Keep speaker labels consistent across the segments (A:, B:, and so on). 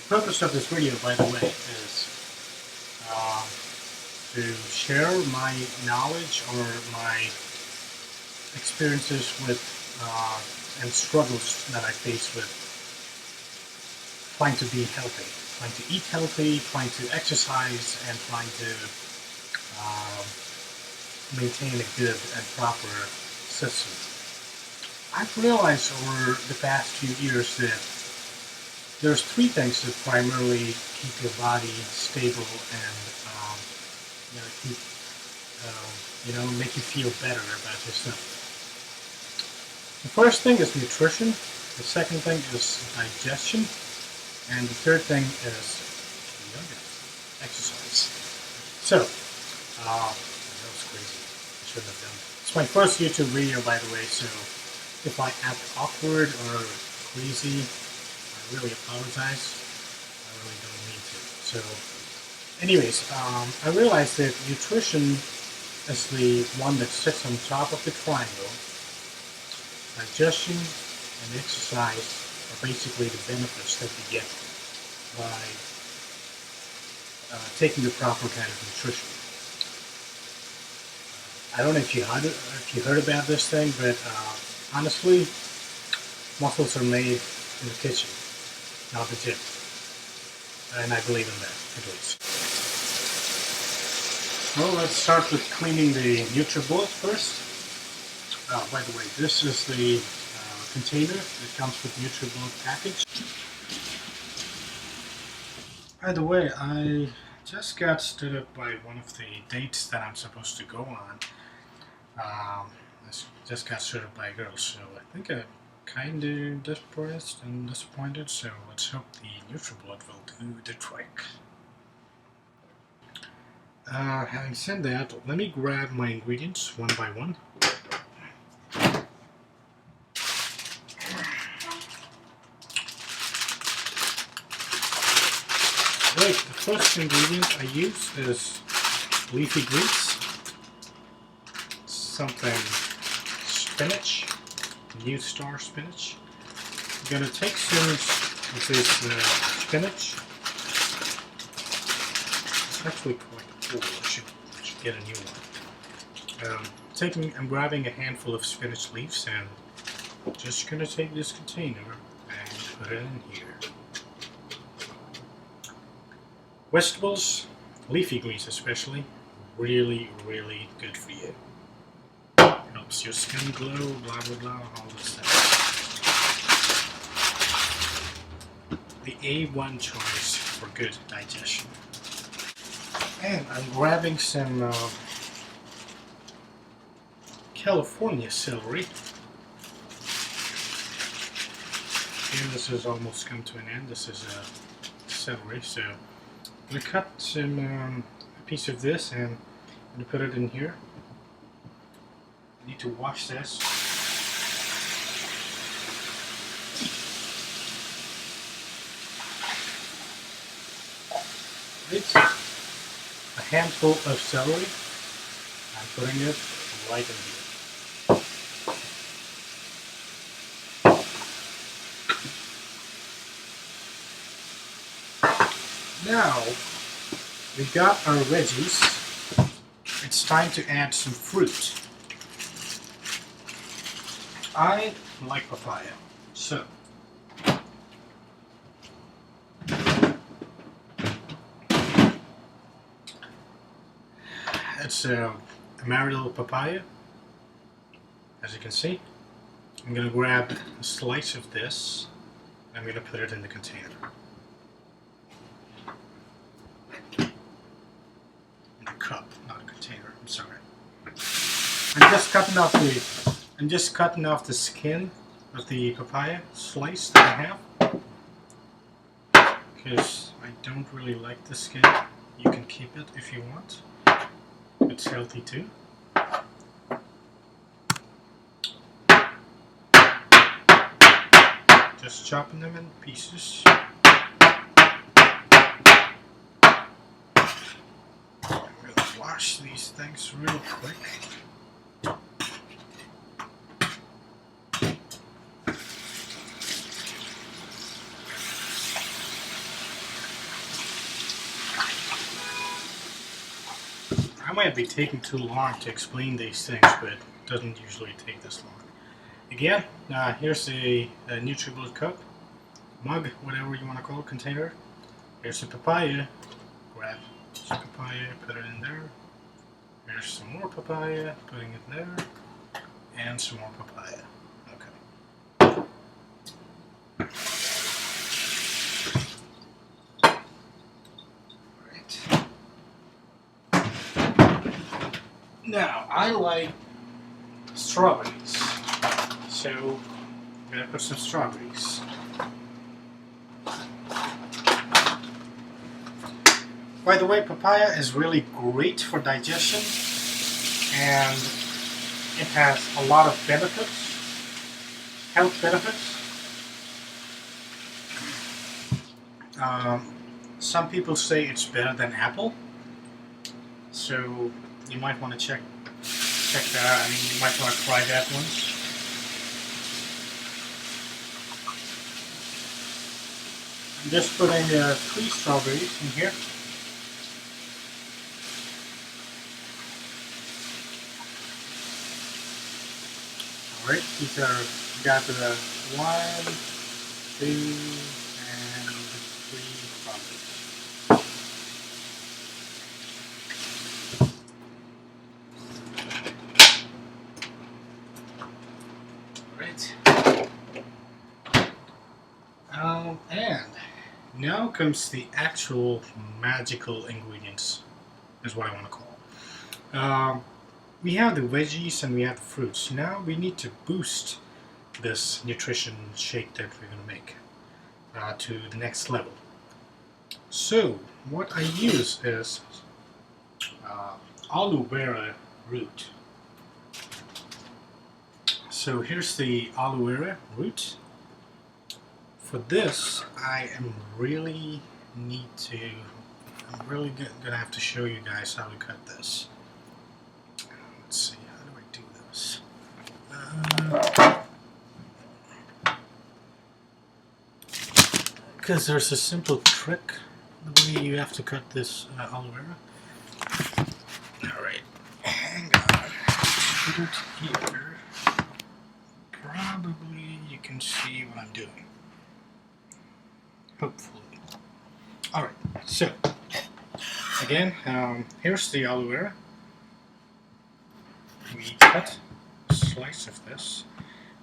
A: purpose of this video, by the way, is uh, to share my knowledge or my experiences with and struggles that I face with trying to be healthy, trying to eat healthy, trying to exercise, and trying to maintain a good and proper system. I've realized over the past few years that there's three things that primarily keep your body stable and make you feel better about yourself. The first thing is nutrition. The second thing is digestion, and the third thing is exercise. So, that was crazy. I shouldn't have done that. It's my first YouTube video, by the way. So, if I act awkward or crazy, really apologize. I really don't mean to. So, anyways, I realized that nutrition is the one that sits on top of the triangle. Digestion and exercise are basically the benefits that you get by taking the proper kind of nutrition. I don't know if you heard about this thing, but honestly, muscles are made in the kitchen, not the gym. And I believe in that, at least. Well, let's start with cleaning the Nutribullet first. By the way, this is the container that comes with the Nutribullet package. By the way, I just got stood up by one of the dates that I'm supposed to go on. I just got stood up by a girl, so I think I'm kind of depressed and disappointed, so let's hope the Nutribullet will do the trick. Having said that, let me grab my ingredients one by one. Right, the first ingredient I use is leafy greens. Something spinach, New Star spinach. I'm going to take some of this spinach. It's actually quite old. I should get a new one. I'm grabbing a handful of spinach leaves and just going to take this container and put it in here. Vegetables, leafy greens especially, really, really good for you. Helps your skin glow, blah blah blah, all this stuff. The A1 choice for good digestion. And I'm grabbing some California celery. And this has almost come to an end. This is celery, so I'm going to cut some a piece of this and I'm going to put it in here. I need to wash this. It's a handful of celery. I'm putting it right in here. Now, we've got our veggies. It's time to add some fruit. I like papaya, so it's a amarillo papaya, as you can see. I'm going to grab a slice of this and I'm going to put it in the container. In a cup, not a container, I'm sorry. I'm just cutting off the skin of the papaya slice that I have, because I don't really like the skin. You can keep it if you want. It's healthy too. Just chopping them in pieces. I'm going to wash these things real quick. might be taking too long to explain these things, but it doesn't usually take this long. Again, here's a Nutribullet cup, mug, whatever you want to call it, container. Here's a papaya. Grab some papaya, put it in there. Here's some more papaya, putting it there, and some more papaya. Okay. Now, I like strawberries, so I'm going to put some strawberries. By the way, papaya is really great for digestion, and it has a lot of benefits, health benefits. Some people say it's better than apple, so you might want to check that out. I mean, you might want to try that once. I'm just putting 3 strawberries in here. Alright, these are, we got 1, 2, and 3 strawberries. And now comes the actual magical ingredients, is what I want to call. We have the veggies and we have the fruits. Now we need to boost this nutrition shake that we're going to make to the next level. So what I use is aloe vera root. So here's the aloe vera root. For this, I'm really gonna have to show you guys how to cut this. Let's see, how do I do this? Because there's a simple trick the way you have to cut this aloe vera. Alright, hang on. Put it here. Probably you can see what I'm doing. Hopefully. Alright, so again, here's the aloe vera. We cut a slice of this.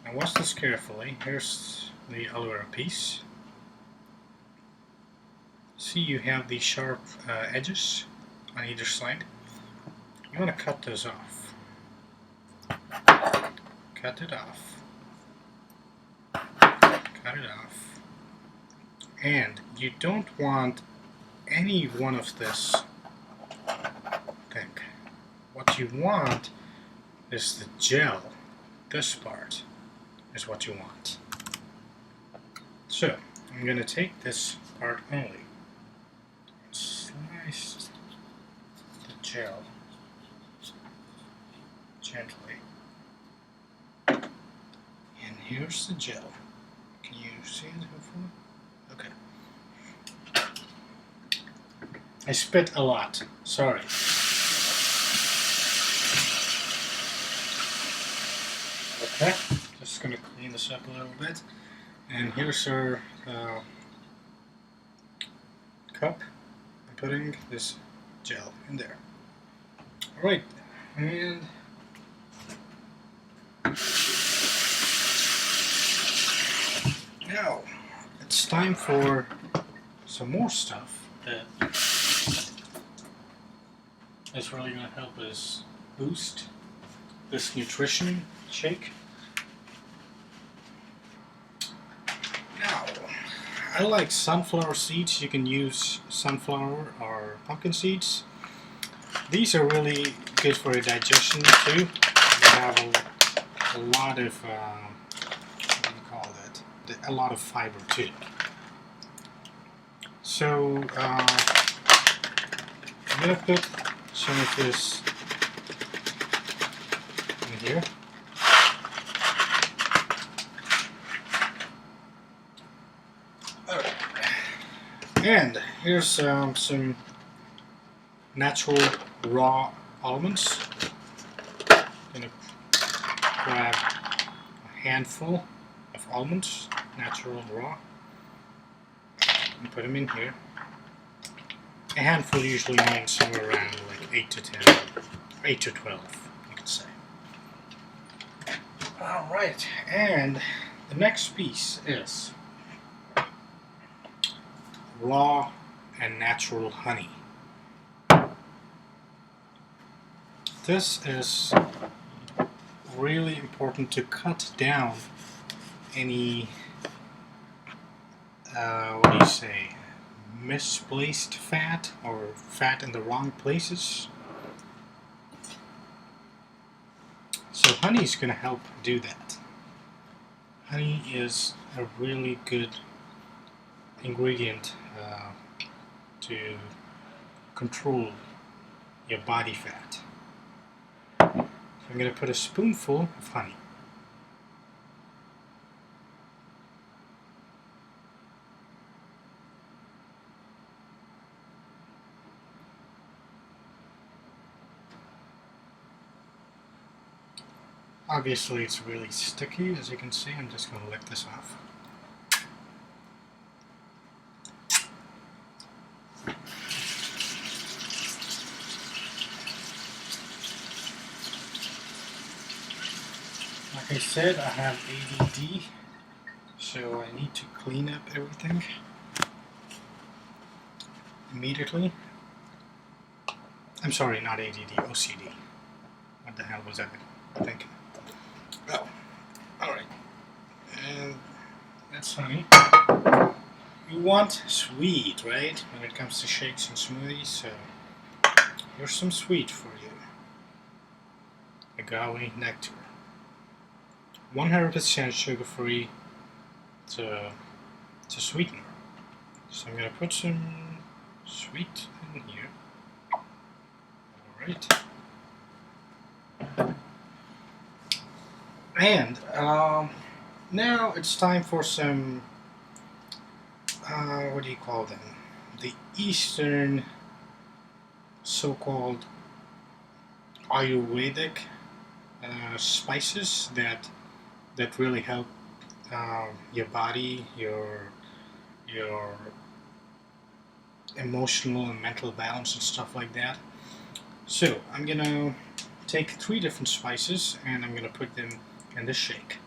A: Now watch this carefully. Here's the aloe vera piece. See, you have these sharp edges on either side. You want to cut those off. Cut it off. Cut it off. And you don't want any one of this thing. What you want is the gel. This part is what you want. So, I'm going to take this part only. Slice the gel gently. And here's the gel. Can you see it hopefully? Okay. I spit a lot. Sorry. Okay. Just gonna clean this up a little bit. And here's our cup. I'm putting this gel in there. Alright. And now it's time for some more stuff that is really going to help us boost this nutrition shake. Now, I like sunflower seeds. You can use sunflower or pumpkin seeds. These are really good for your digestion too. They have a lot of what do you call that? A lot of fiber too. So I'm gonna put some of this in here. Alright. And here's some natural raw almonds. I'm gonna grab a handful of almonds, natural and raw, and put them in here. A handful usually means somewhere around like 8 to 10, 8 to 12, you could say. Alright, and the next piece is raw and natural honey. This is really important to cut down any, misplaced fat or fat in the wrong places. So honey is going to help do that. Honey is a really good ingredient to control your body fat. So I'm going to put a spoonful of honey. Obviously it's really sticky, as you can see. I'm just going to lick this off. Like I said, I have ADD, so I need to clean up everything immediately. I'm sorry, not ADD, OCD. What the hell was I thinking? Oh, alright. And that's honey. You want sweet, right? When it comes to shakes and smoothies, so here's some sweet for you. Agave nectar. 100% sugar-free. It's a sweetener. So I'm going to put some sweet in here. Alright. And now it's time for some, what do you call them? The Eastern so-called Ayurvedic spices that really help your body, your emotional and mental balance and stuff like that. So I'm gonna take 3 different spices and I'm gonna put them in the shake.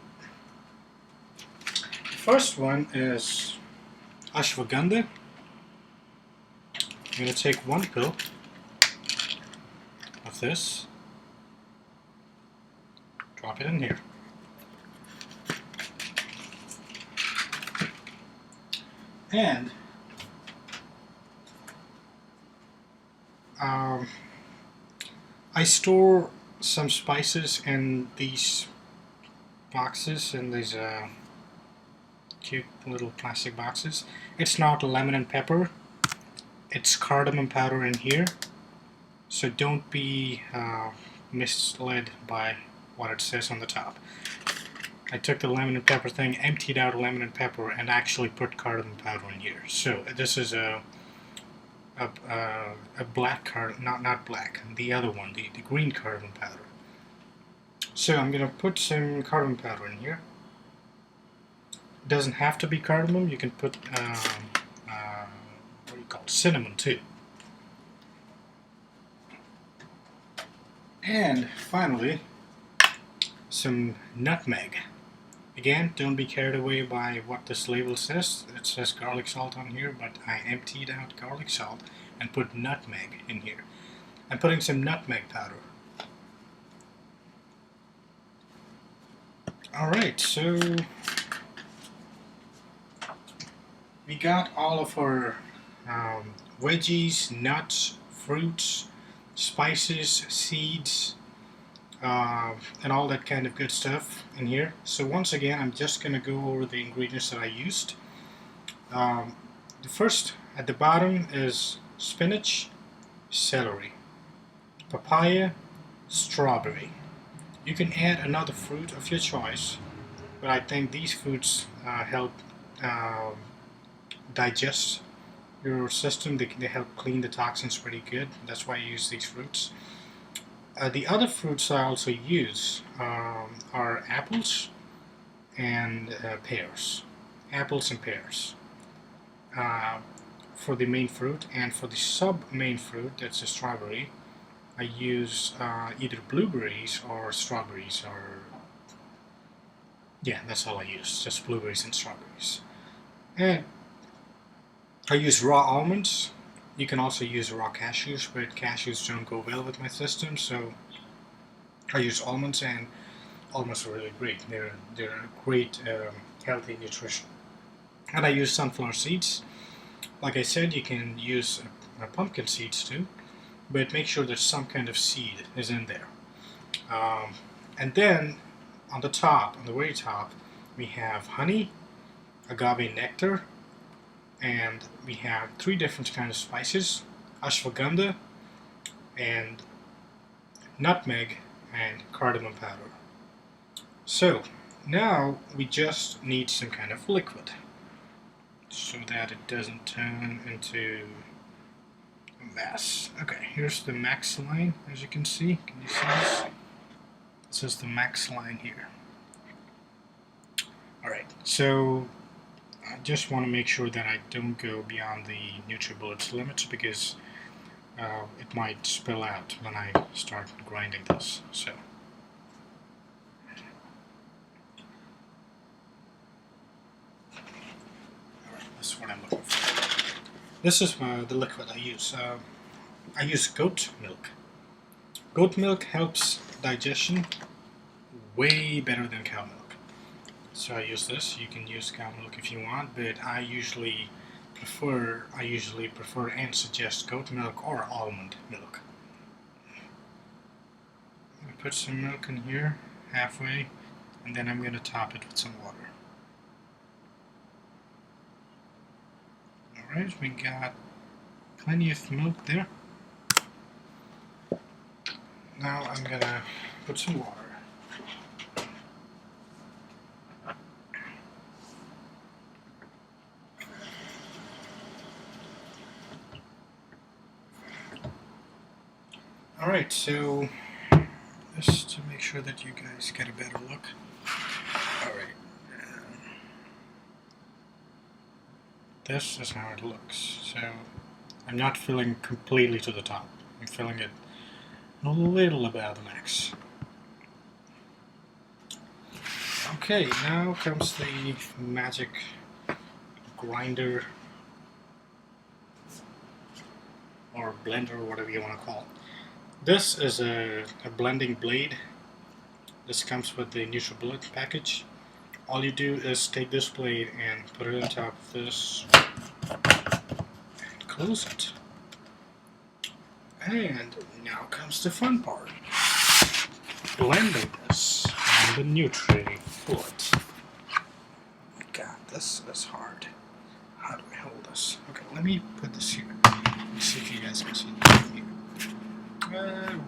A: The first one is ashwagandha. I'm gonna take 1 pill of this, drop it in here. And I store some spices in these boxes, in these cute little plastic boxes. It's not lemon and pepper, it's cardamom powder in here, so don't be misled by what it says on the top. I took the lemon and pepper thing, emptied out lemon and pepper, and actually put cardamom powder in here. So this is a black cardamom, not black, the other one, the green cardamom powder. So I'm gonna put some cardamom powder in here. It doesn't have to be cardamom. You can put what do you call it? Cinnamon too. And finally, some nutmeg. Again, don't be carried away by what this label says. It says garlic salt on here, but I emptied out garlic salt and put nutmeg in here. I'm putting some nutmeg powder. Alright, so we got all of our veggies, nuts, fruits, spices, seeds, and all that kind of good stuff in here. So once again, I'm just going to go over the ingredients that I used. The first at the bottom is spinach, celery, papaya, strawberry. You can add another fruit of your choice, but I think these fruits help digest your system. They help clean the toxins pretty good. That's why I use these fruits. The other fruits I also use are apples and pears. Apples and pears for the main fruit, and for the sub-main fruit, that's a strawberry, I use either blueberries or strawberries, or yeah, that's all I use, just blueberries and strawberries. And I use raw almonds. You can also use raw cashews, but cashews don't go well with my system, so I use almonds, and almonds are really great. They're great healthy nutrition. And I use sunflower seeds. Like I said, you can use pumpkin seeds too, but make sure there's some kind of seed is in there. And then on the top, on the very top, we have honey, agave nectar, and we have 3 different kinds of spices: ashwagandha, and nutmeg, and cardamom powder. So now we just need some kind of liquid so that it doesn't turn into a mess. Okay, here's the max line, as you can see. Can you see this? This is the max line here. Alright, so I just want to make sure that I don't go beyond the Nutribullet's limits, because it might spill out when I start grinding this. So this is what I'm looking for. This is the liquid I use. I use goat milk. Goat milk helps digestion way better than cow milk. So I use this. You can use cow milk if you want, but I usually prefer and suggest goat milk or almond milk. I'm going to put some milk in here, halfway, and then I'm going to top it with some water. Alright, we got plenty of milk there. Now I'm going to put some water. Alright, so just to make sure that you guys get a better look. Alright. This is how it looks. So I'm not filling completely to the top. I'm filling it a little above the max. Okay, now comes the magic grinder or blender, or whatever you want to call it. This is a blending blade. This comes with the Nutribullet package. All you do is take this blade and put it on top of this and close it. And now comes the fun part. Blending this on the Nutribullet. God, this is hard. How do I hold this? Okay, let me put this here. Let me see if you guys can see it here.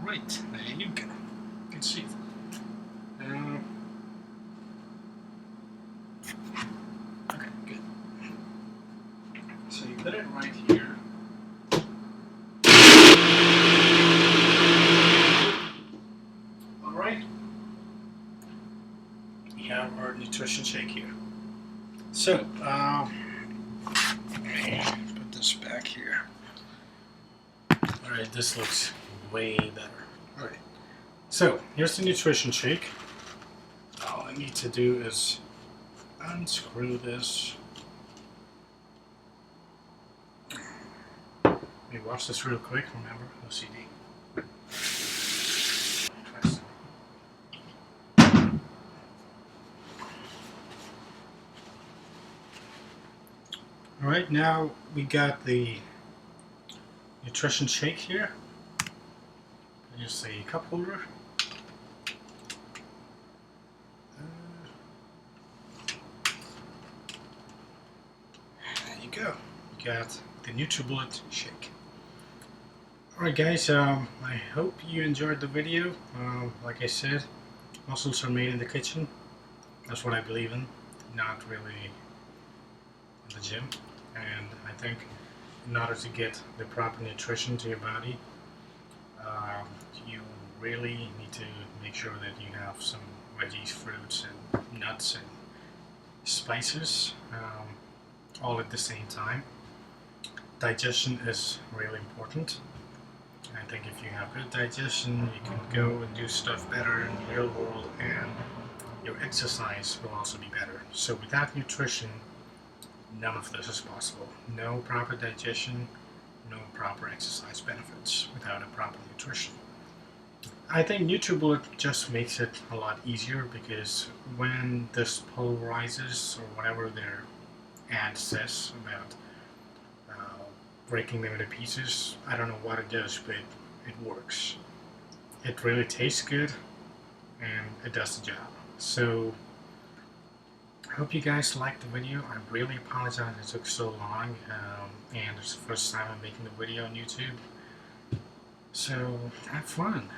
A: Right, there you go. You can see it. Okay, good. So you put it right here. Alright. We have our nutrition shake here. So, let me put this back here. Alright, this looks way better. Alright, so here's the nutrition shake. All I need to do is unscrew this. Let me watch this real quick, remember, OCD. Alright, now we got the nutrition shake here. Here's the cup holder. There you go. You got the Nutribullet shake. Alright guys, I hope you enjoyed the video. Like I said, muscles are made in the kitchen. That's what I believe in, not really in the gym. And I think in order to get the proper nutrition to your body, you really need to make sure that you have some veggies, fruits, and nuts and spices all at the same time. Digestion is really important. I think if you have good digestion, you can go and do stuff better in the real world, and your exercise will also be better. So without nutrition, none of this is possible. No proper digestion, no proper exercise benefits without a proper nutrition. I think Nutribullet just makes it a lot easier, because when this polarizes or whatever their ad says about breaking them into pieces, I don't know what it does, but it works. It really tastes good and it does the job. So I hope you guys liked the video. I really apologize it took so long, and it's the first time I'm making the video on YouTube. So have fun.